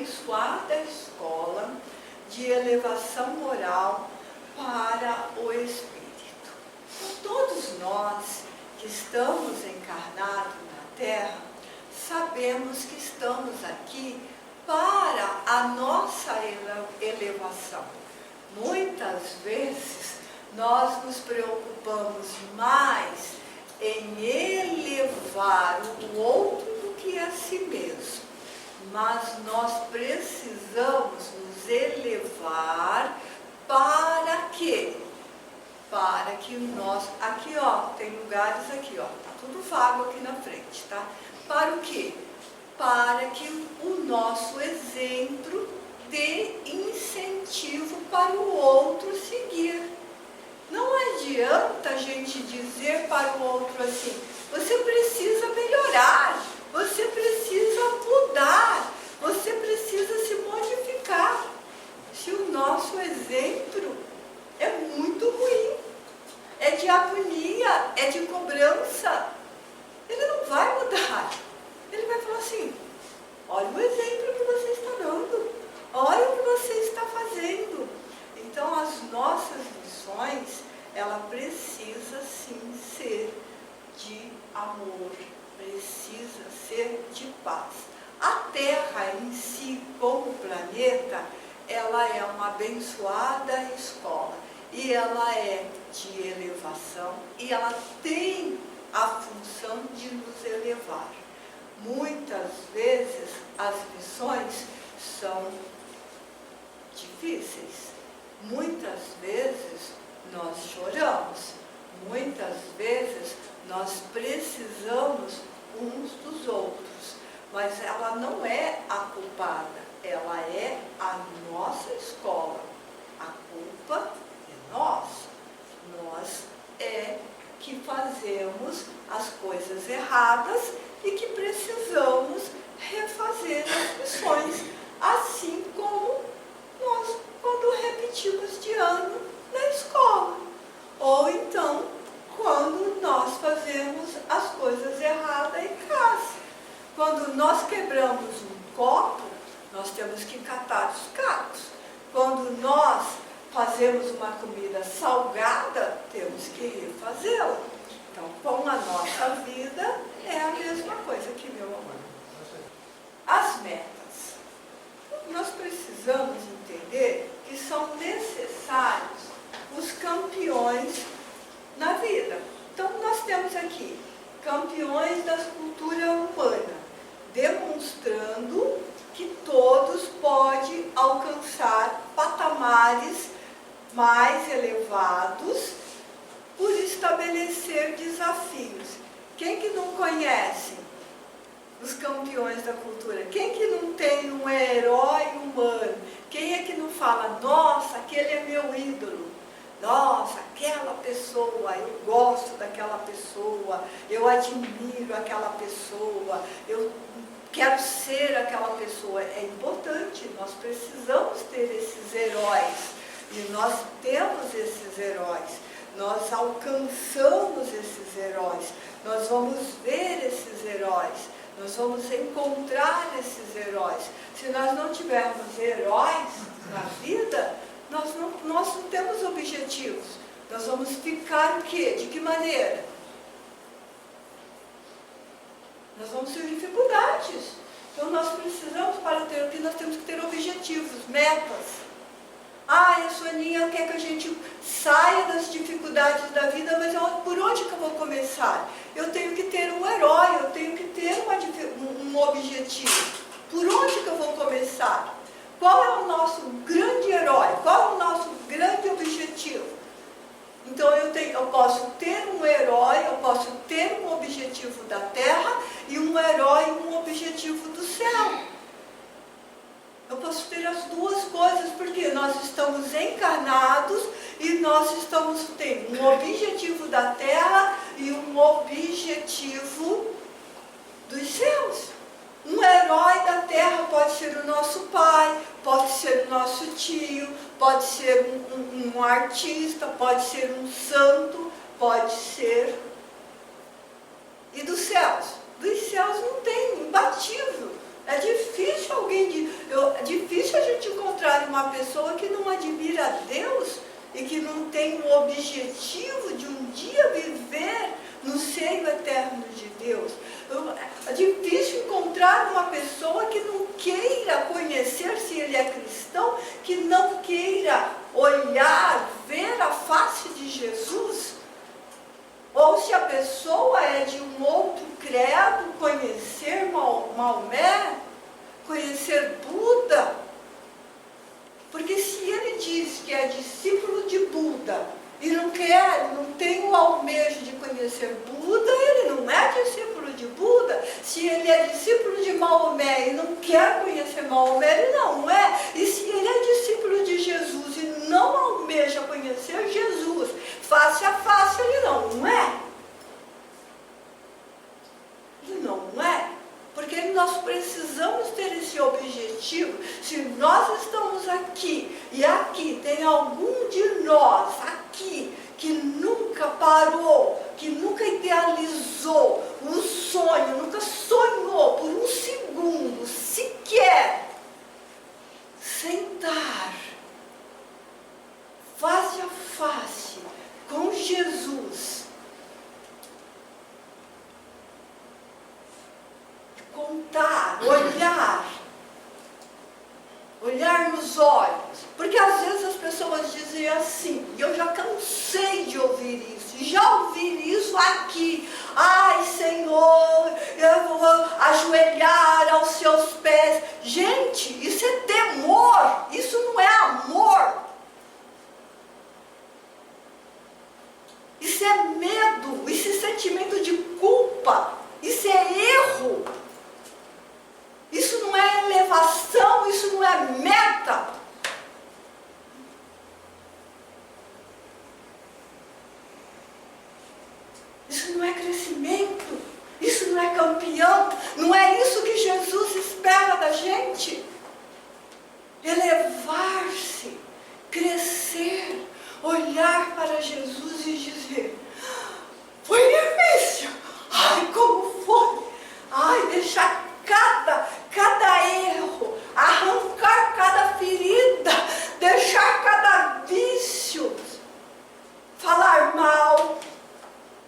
abençoada escola de elevação moral para o espírito. Todos nós que estamos encarnados na Terra, sabemos que estamos aqui para a nossa elevação. Muitas vezes nós nos preocupamos mais em elevar o outro do que a si mesmo. Mas nós precisamos nos elevar para quê? Para que nós, aqui ó, tem lugares aqui ó, tá tudo vago aqui na frente, tá? Para o quê? Para que o nosso exemplo dê incentivo para o outro seguir. Não adianta a gente dizer para o outro assim, você precisa melhorar, você precisa mudar, você precisa se modificar. Se o nosso exemplo é muito ruim, é de agonia, é de cobrança, ele não vai mudar. Ele vai falar assim, olha o exemplo que você está dando, olha o que você está fazendo. Então as nossas lições, ela precisa sim ser de amor, precisa ser de paz. A Terra em si, como planeta, ela é uma abençoada escola e ela é de elevação e ela tem a função de nos elevar. Muitas vezes as lições são difíceis, muitas vezes nós choramos, muitas vezes nós precisamos uns dos outros, mas ela não é a culpada, ela é a nossa escola. A culpa é nossa. Nós é que fazemos as coisas erradas e que precisamos refazer as lições, assim como nós quando repetimos de ano na escola, ou então quando nós fazemos as coisas erradas em casa. Quando nós quebramos um copo, nós temos que catar os cacos. Quando nós fazemos uma comida salgada, temos que refazê-la. Então, com a nossa vida, é a mesma coisa que meu amor. As metas. Nós precisamos entender que são necessários os campeões na vida. Então, nós temos aqui campeões da cultura humana, demonstrando que todos podem alcançar patamares mais elevados por estabelecer desafios. Quem que não conhece os campeões da cultura? Quem que não tem um herói humano? Quem é que não fala, nossa, aquele é meu ídolo? Nossa, aquela pessoa, eu gosto daquela pessoa, eu admiro aquela pessoa, eu quero ser aquela pessoa. É importante, nós precisamos ter esses heróis. E nós temos esses heróis. Nós alcançamos esses heróis. Nós vamos ver esses heróis. Nós vamos encontrar esses heróis. Se nós não tivermos heróis na vida, nós não temos objetivos. Nós vamos ficar o quê? De que maneira? Nós vamos ter dificuldades. Então nós precisamos, para ter o que nós temos que ter objetivos, metas. Ah, a Soninha quer que a gente saia das dificuldades da vida, mas por onde que eu vou começar? Eu tenho que ter um herói, eu tenho que ter um objetivo. Por onde que eu vou começar? Qual é o nosso grande herói? Qual é o nosso grande objetivo? Então eu posso ter um herói, eu posso ter um objetivo da terra e um herói e um objetivo do céu. Eu posso ter as duas coisas, porque nós estamos encarnados e nós estamos tendo um objetivo da terra e um objetivo dos céus. Um herói da terra pode ser o nosso pai, pode ser o nosso tio, pode ser um artista, pode ser um santo, pode ser... E dos céus? Dos céus não tem, imbatível. É difícil alguém uma pessoa que não admira a Deus e que não tem o objetivo de um dia viver no seio eterno de Deus. É difícil encontrar uma pessoa que não queira conhecer, se ele é cristão, que não queira olhar, ver a face de Jesus. Ou se a pessoa é de um outro credo, conhecer Maomé, conhecer Buda. Porque se ele diz que é discípulo de Buda e não tem o almejo de conhecer Buda, ele não é discípulo de Buda. Se ele é discípulo de Maomé e não quer conhecer Maomé, ele não é. E se ele é discípulo de Jesus e não almeja conhecer Jesus face a face, ele não é. Ele não é. Porque nós precisamos ter esse objetivo. Se nós estamos aqui, e aqui tem algum de nós, aqui, que nunca parou, que nunca idealizou um sonho, nunca sonhou por um segundo, sequer, sentar face a face com Jesus, contar, olhar nos olhos, porque às vezes as pessoas dizem assim, e eu já cansei de ouvir isso, já ouvi isso aqui: ai Senhor, eu vou ajoelhar aos seus pés. Gente, isso é temor, isso não é amor, isso é medo, isso é sentimento de culpa, isso é erro. Isso não é elevação, isso não é meta. Isso não é crescimento, isso não é campeão, não é isso que Jesus espera da gente. Elevar-se, crescer, olhar para Jesus e dizer: foi difícil, ai como foi, ai deixar cada erro, arrancar cada ferida, deixar cada vício, falar mal,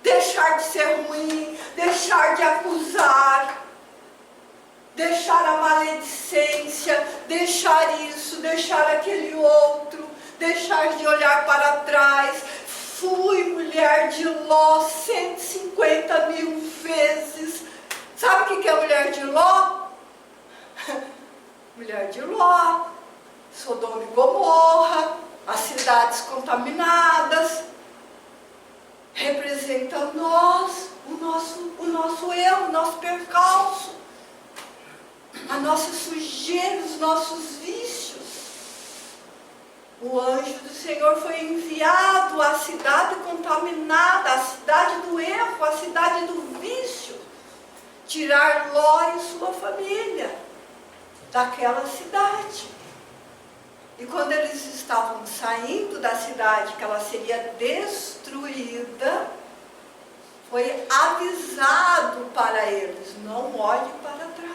deixar de ser ruim, deixar de acusar, deixar a maledicência, deixar isso, deixar aquele outro, deixar de olhar para trás. Fui mulher de Ló 150 mil vezes. Sabe o que é mulher de Ló? Mulher de Ló, Sodoma e Gomorra, as cidades contaminadas, representa nós, o nosso erro, o nosso percalço, a nossa sujeira, os nossos vícios. O anjo do Senhor foi enviado à cidade contaminada, à cidade do erro, à cidade do vício, tirar Ló e sua família daquela cidade. E quando eles estavam saindo da cidade, que ela seria destruída, foi avisado para eles: não olhe para trás.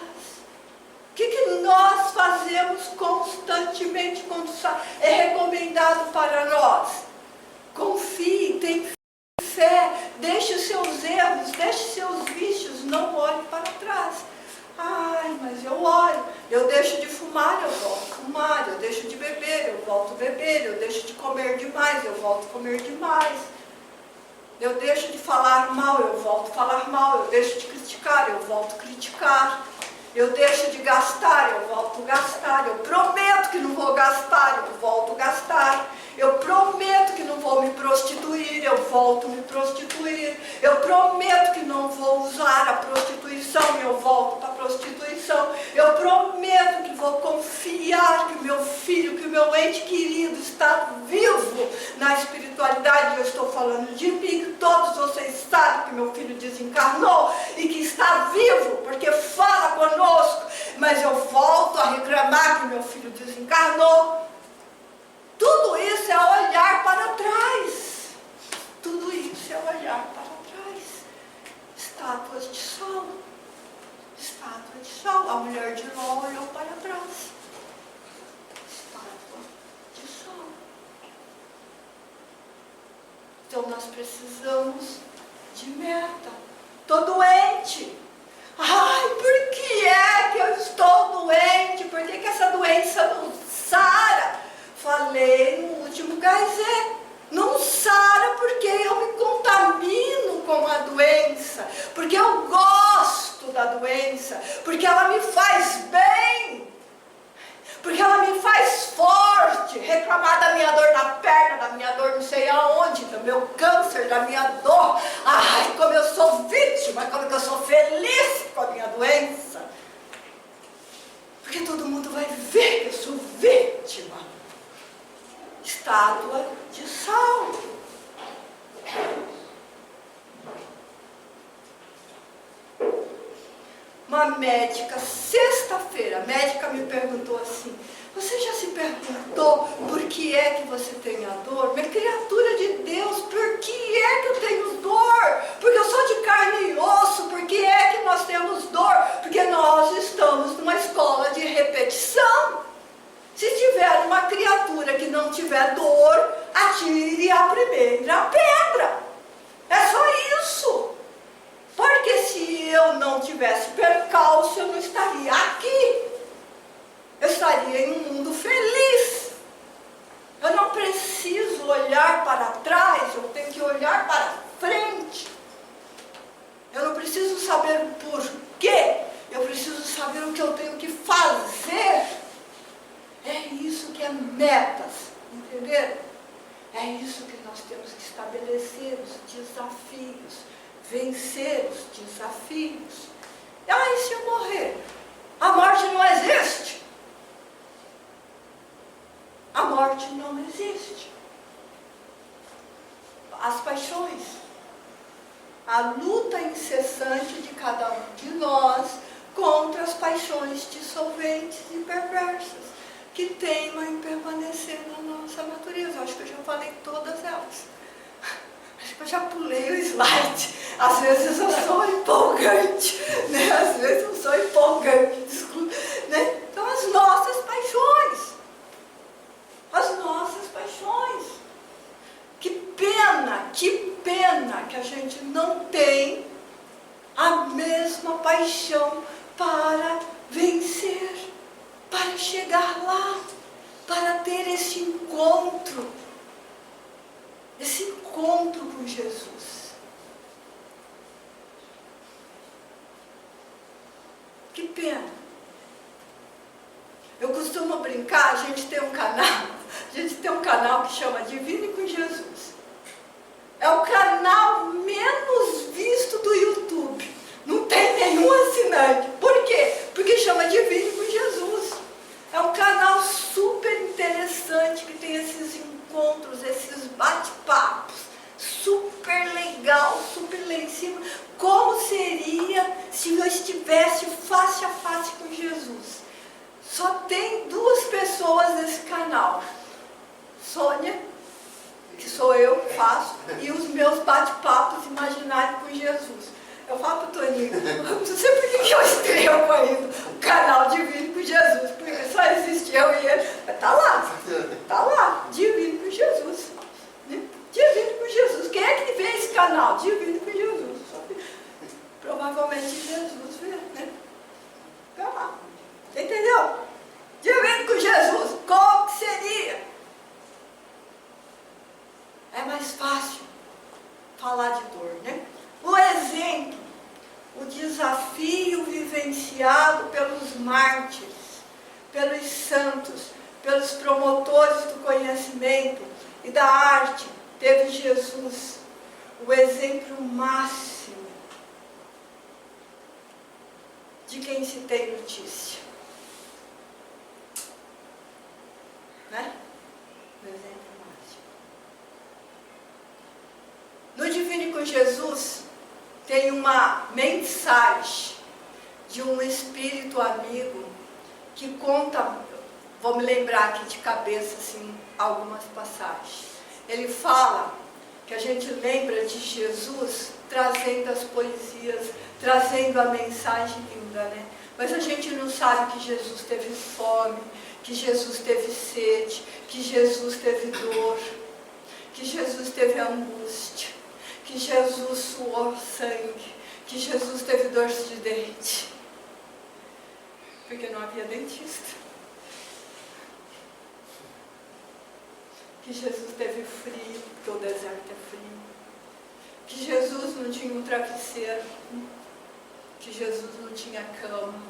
O que nós fazemos constantemente quando é recomendado para nós? Confie, tenha fé, deixe os seus erros, deixe seus vícios, não olhe para trás. Ai, mas eu olho, eu deixo de fumar, eu volto a fumar, eu deixo de beber, eu volto a beber, eu deixo de comer demais, eu volto a comer demais. Eu deixo de falar mal, eu volto a falar mal, eu deixo de criticar, eu volto a criticar. Eu deixo de gastar, eu volto a gastar. Eu prometo que não vou gastar, eu volto a gastar. Eu prometo que não vou me prostituir, eu volto a me prostituir. Eu prometo que não vou usar a prostituição, eu volto para a prostituição. Eu prometo que vou confiar que o meu filho, que o meu ente querido está vivo na espiritualidade. Eu estou falando de mim, que todos vocês sabem que meu filho desencarnou e que está vivo, porque fala conosco. Mas eu volto a reclamar que meu filho desencarnou. Tudo isso é olhar para trás. Tudo isso é olhar para trás. Estátuas de sal. Estátua de sal. A mulher de Ló olhou para trás. Estátua Então nós precisamos de meta. Estou doente. Ai, por que é que eu estou doente? Por que essa doença não sara? Falei no último Gazé. Não sara porque eu me contamino com a doença. Porque eu gosto da doença. Porque ela me faz bem. Porque ela me faz forte. Reclamar da minha dor na perna, da minha dor não sei aonde, do meu câncer, da minha dor. Ai, como eu sou vítima, como que eu sou feliz com a minha doença. Porque todo mundo vai ver que eu sou vítima. Estátua de sal. Uma médica, sexta-feira, a médica me perguntou assim: você já se perguntou por que é que você tem a dor? Minha criatura de Deus, por que é que eu tenho dor? Porque eu sou de carne e osso. Por que é que nós temos dor? Porque nós estamos numa escola de repetição. Se tiver uma criatura que não tiver dor, atire a primeira pedra. É só isso. Porque se eu não tivesse percalço, eu não estaria aqui. Eu estaria em um mundo feliz. Eu não preciso olhar para trás, eu tenho que olhar para frente. Eu não preciso saber o porquê, eu preciso saber o que eu tenho que fazer. É isso que é metas, entenderam? É isso que nós temos que estabelecer, os desafios, vencer os desafios. E aí, se eu morrer, a morte não existe. A morte não existe. As paixões, a luta incessante de cada um de nós contra as paixões dissolventes e perversas, que teimam em permanecer na nossa natureza. Acho que eu já falei todas elas. Acho que eu já pulei o slide. Às vezes eu sou empolgante, né? Às vezes eu sou empolgante, desculpa, né? Então as nossas paixões. As nossas paixões. Que pena que a gente não tem a mesma paixão para vencer, para chegar lá, para ter esse encontro com Jesus. Que pena. Eu costumo brincar, a gente tem um canal que chama Divino e com Jesus. É o canal menos visto do YouTube. Não tem nenhum assinante. Por quê? Porque chama Divino e com Jesus. É um canal super interessante, que tem esses encontros, esses bate-papos, super legal, super lá em cima. Como seria se eu estivesse face a face com Jesus? Só tem 2 pessoas nesse canal. Sônia, que sou eu que faço, e os meus bate-papos imaginários com Jesus. Eu falo para o Toninho, não sei por que eu escrevo ainda o canal Divino com Jesus, porque só existe eu e ele. Mas está lá, Divino com Jesus. Né? Divino com Jesus. Quem é que vê esse canal? Divino com Jesus. Provavelmente Jesus vê, né? Está lá. Entendeu? Divino com Jesus. Como que seria? É mais fácil falar de dor, né? O exemplo, o desafio vivenciado pelos mártires, pelos santos, pelos promotores do conhecimento e da arte, teve Jesus, o exemplo máximo de quem se tem notícia. Né? O exemplo máximo. No Divino com Jesus, tem uma mensagem de um espírito amigo que conta, vou me lembrar aqui de cabeça assim, algumas passagens. Ele fala que a gente lembra de Jesus trazendo as poesias, trazendo a mensagem linda, né? Mas a gente não sabe que Jesus teve fome, que Jesus teve sede, que Jesus teve dor, que Jesus teve angústia. que Jesus suou sangue, que Jesus teve dor de dente, porque não havia dentista. Que Jesus teve frio, porque o deserto é frio. Que Jesus não tinha um travesseiro, que Jesus não tinha cama,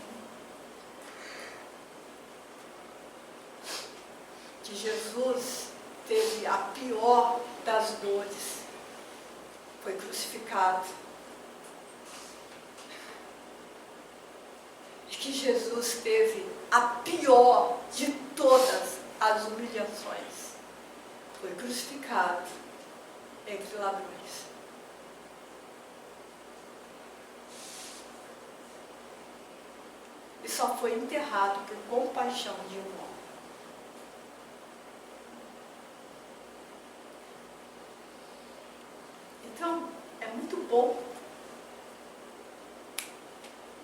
que Jesus teve a pior das dores, foi crucificado. E que Jesus teve a pior de todas as humilhações, foi crucificado entre ladrões. E só foi enterrado por compaixão de um homem. Então, é muito bom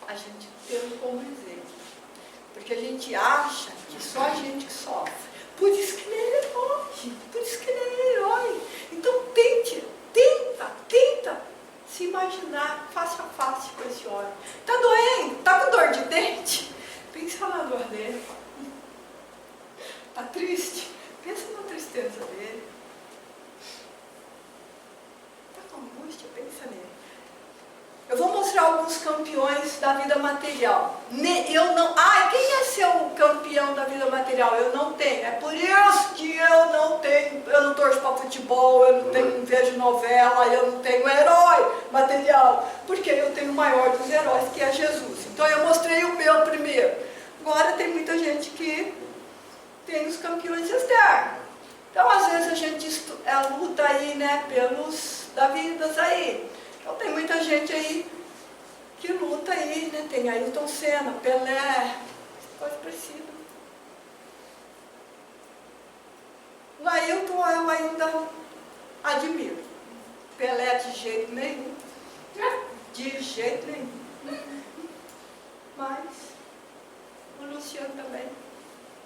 a gente tê-lo como exemplo. Porque a gente acha que só a gente que sofre. Por isso que ele é herói, gente. Por isso que ele é herói. Então, tenta se imaginar face a face com esse homem. Está doendo? Está com dor de dente? Pensa na dor dele. Está triste? Pensa na tristeza dele. Está com angústia? Pensa nele. Eu vou mostrar alguns campeões da vida material. Quem é seu campeão da vida material? Eu não tenho. É por isso que eu não tenho. Eu não torço para futebol, eu não vejo novela, eu não tenho herói material. Porque eu tenho o maior dos heróis, que é Jesus. Então eu mostrei o meu primeiro. Agora tem muita gente que tem os campeões externos. Então às vezes a gente luta aí, né, pelos da vida aí. Então tem muita gente aí que luta aí, né? Tem Ayrton Senna, Pelé, coisa parecida. O Ayrton eu ainda admiro. Pelé de jeito nenhum. De jeito nenhum. Mas o Luciano também,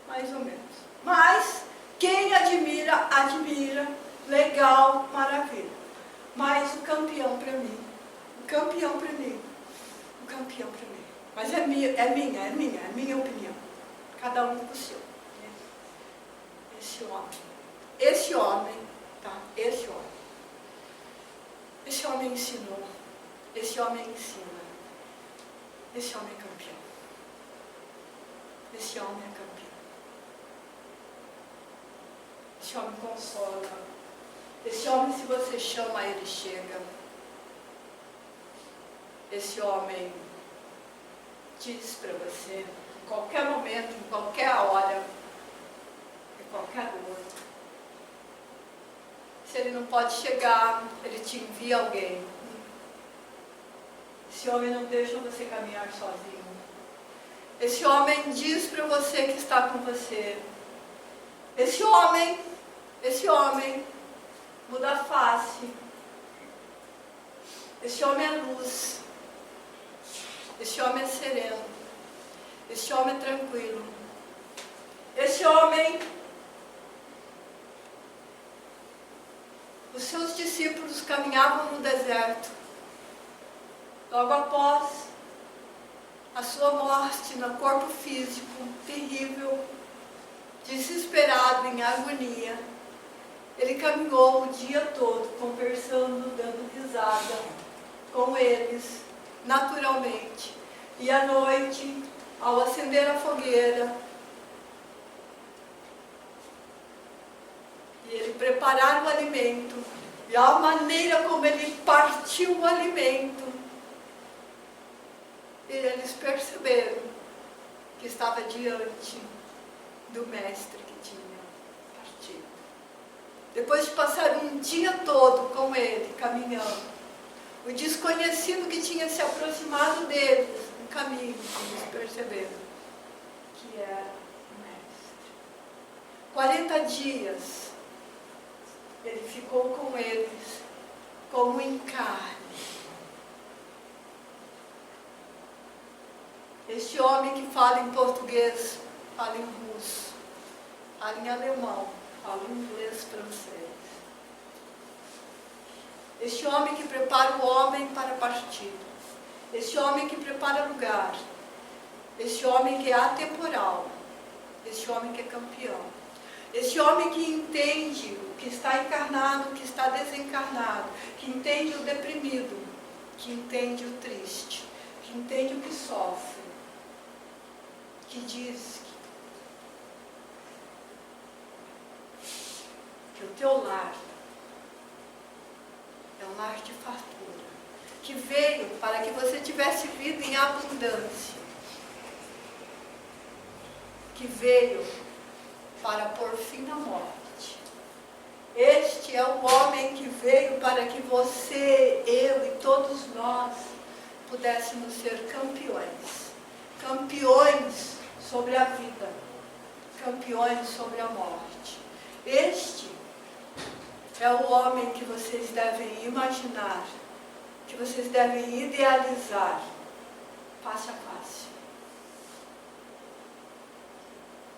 mais ou menos. Mas quem admira, admira. Legal, maravilha. Mas o campeão para mim, mas é minha opinião, cada um com o seu. Esse homem ensinou, esse homem ensina, esse homem é campeão, esse homem é campeão, esse homem consola. Esse homem, se você chama, ele chega. Esse homem diz para você, em qualquer momento, em qualquer hora, em qualquer dor. Se ele não pode chegar, ele te envia alguém. Esse homem não deixa você caminhar sozinho. Esse homem diz para você que está com você. Esse homem muda a face. Esse homem é luz. Esse homem é sereno. Esse homem é tranquilo. Esse homem, os seus discípulos caminhavam no deserto. Logo após a sua morte no corpo físico, terrível, desesperado, em agonia, ele caminhou o dia todo, conversando, dando risada com eles, naturalmente. E à noite, ao acender a fogueira, e ele preparar o alimento, e a maneira como ele partiu o alimento, e eles perceberam que estava diante do mestre que tinha partido. Depois de passar um dia todo com ele, caminhando, o desconhecido que tinha se aproximado deles no caminho, eles perceberam que era o mestre. 40 dias ele ficou com eles como em carne. Este homem que fala em português, fala em russo, fala em alemão, fala em inglês, francês. Este homem que prepara o homem para a partida. Este homem que prepara lugar. Este homem que é atemporal. Este homem que é campeão. Este homem que entende o que está encarnado, o que está desencarnado, que entende o deprimido, que entende o triste, que entende o que sofre, que diz que o teu lar é um lar de fartura, que veio para que você tivesse vida em abundância, que veio para pôr fim na morte. Este é o homem que veio para que você, eu e todos nós pudéssemos ser campeões. Campeões sobre a vida, campeões sobre a morte. Este é o homem que vocês devem imaginar, que vocês devem idealizar face a face.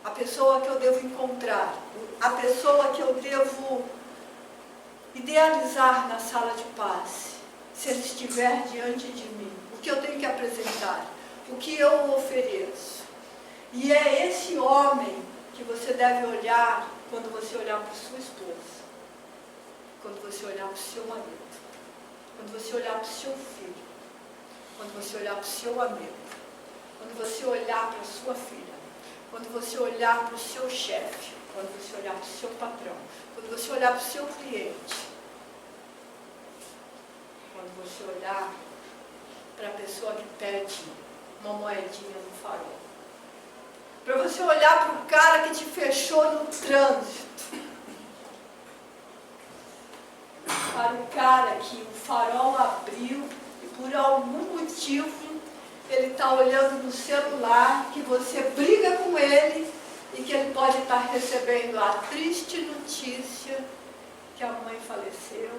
A pessoa que eu devo encontrar, a pessoa que eu devo idealizar na sala de passe, se ele estiver diante de mim, o que eu tenho que apresentar, o que eu ofereço. E é esse homem que você deve olhar quando você olhar para sua esposa, quando você olhar para o seu marido, quando você olhar para o seu filho, quando você olhar para o seu amigo, quando você olhar para a sua filha, quando você olhar para o seu chefe, quando você olhar para o seu patrão, quando você olhar para o seu cliente, quando você olhar para a pessoa que pede uma moedinha no farol, para você olhar para o cara que te fechou no trânsito, para o cara que o farol abriu e por algum motivo ele está olhando no celular, que você briga com ele e que ele pode estar recebendo a triste notícia que a mãe faleceu,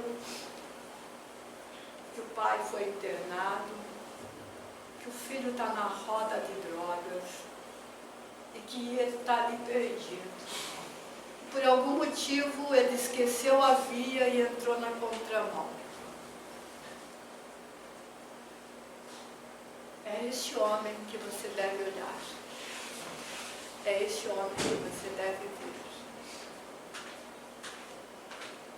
que o pai foi internado, que o filho está na roda de drogas e que ele está ali perdido. Por algum motivo ele esqueceu a via e entrou na contramão. É este homem que você deve olhar. É este homem que você deve ver.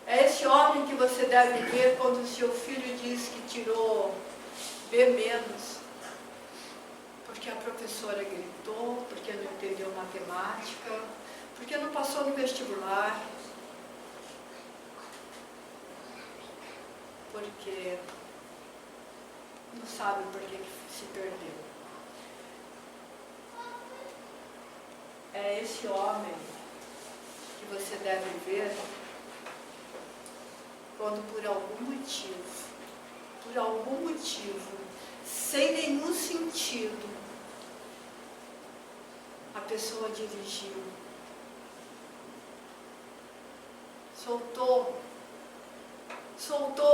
É este homem que você deve ver quando o seu filho diz que tirou B-, porque a professora gritou, porque não entendeu matemática, porque não passou no vestibular, porque não sabe por que se perdeu. É esse homem que você deve ver quando por algum motivo, sem nenhum sentido, a pessoa dirigiu, soltou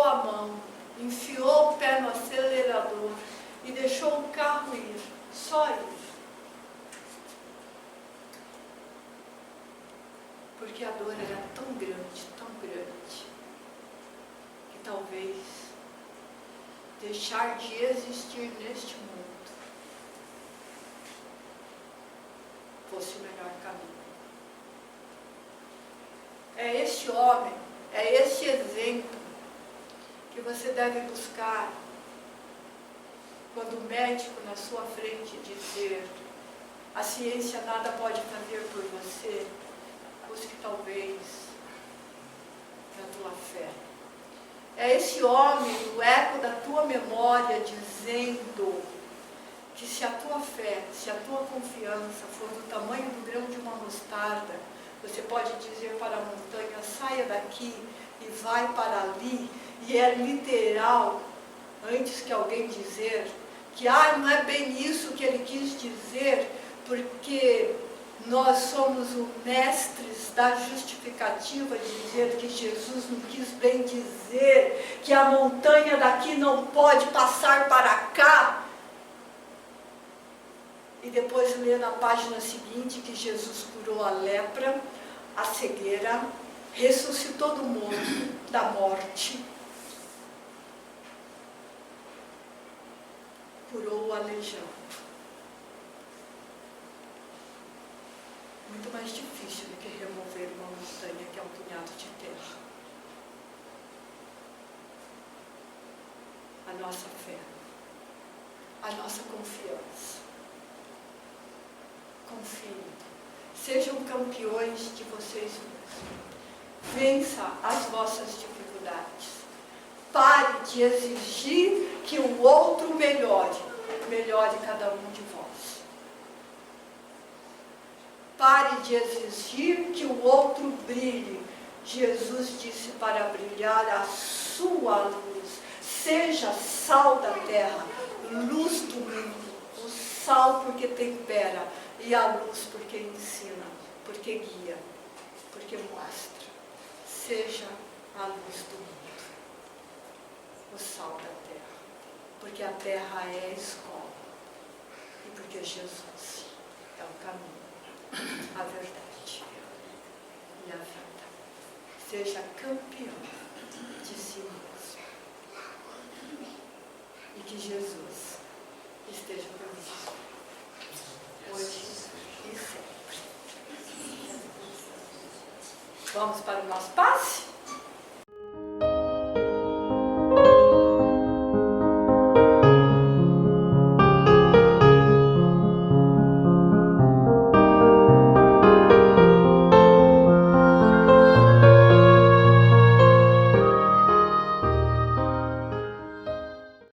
a mão, enfiou o pé no acelerador e deixou o carro ir, só ir. Porque a dor era tão grande, que talvez deixar de existir neste mundo fosse o melhor caminho. É este homem, é este exemplo que você deve buscar quando o médico na sua frente dizer: a ciência nada pode fazer por você, busque talvez na tua fé. É esse homem, o eco da tua memória, dizendo que se a tua fé, se a tua confiança for do tamanho do grão de uma mostarda, você pode dizer para a montanha: saia daqui e vai para ali. E é literal, antes que alguém dizer que não é bem isso que ele quis dizer, porque nós somos os mestres da justificativa de dizer que Jesus não quis bem dizer que a montanha daqui não pode passar para cá. E depois ler na página seguinte que Jesus curou a lepra, a cegueira, ressuscitou do morto, da morte, coroa aleijando. Muito mais difícil do que remover uma montanha que é um punhado de terra. A nossa fé, a nossa confiança. Confiem. Sejam campeões de vocês mesmos. Vença as vossas dificuldades. Pare de exigir que o outro melhore cada um de vós. Pare de exigir que o outro brilhe. Jesus disse para brilhar a sua luz. Seja sal da terra, luz do mundo. O sal porque tempera e a luz porque ensina, porque guia, porque mostra. Seja a luz do mundo. O sal da terra, porque a terra é a escola e porque Jesus é o caminho, a verdade e a vida. Seja campeão de si mesmo e que Jesus esteja conosco hoje e sempre. Vamos para o nosso passe?